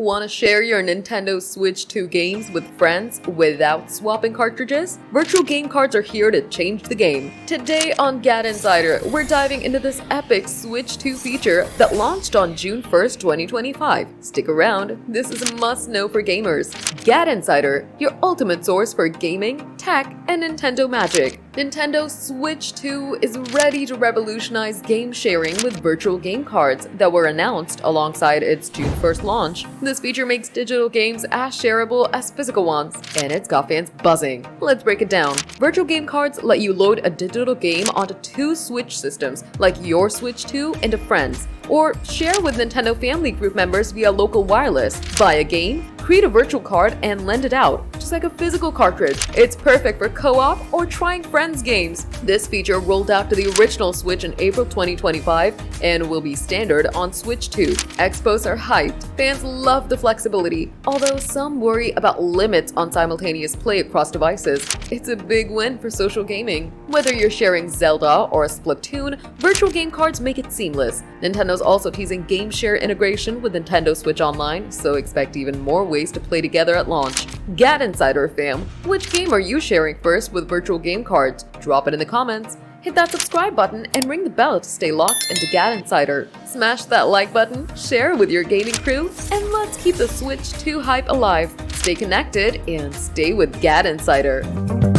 Want to share your Nintendo Switch 2 games with friends without swapping cartridges? Virtual game cards are here to change the game. Today on GadInsider, we're diving into this epic Switch 2 feature that launched on June 1st, 2025. Stick around, this is a must-know for gamers. GadInsider, your ultimate source for gaming, tech, and Nintendo magic. Nintendo Switch 2 is ready to revolutionize game sharing with virtual game cards that were announced alongside its June 1st launch. This feature makes digital games as shareable as physical ones, and it's got fans buzzing. Let's break it down. Virtual game cards let you load a digital game onto two Switch systems, like your Switch 2 and a friend's, or share with Nintendo family group members via local wireless. Buy a game, create a virtual card, and lend it out, just like a physical cartridge. It's perfect for co-op or trying friends games. This feature rolled out to the original Switch in April 2025 and will be standard on Switch 2. Expos are hyped. Fans love the flexibility, although some worry about limits on simultaneous play across devices. It's a big win for social gaming. Whether you're sharing Zelda or a Splatoon, virtual game cards make it seamless. Nintendo's also teasing game share integration with Nintendo Switch Online, so expect even more ways to play together at launch. GadInsider fam, which game are you sharing first with virtual game cards? Drop it in the comments. Hit that subscribe button and ring the bell to stay locked into GadInsider. Smash that like button, share with your gaming crew, and let's keep the Switch 2 hype alive. Stay connected and stay with GadInsider.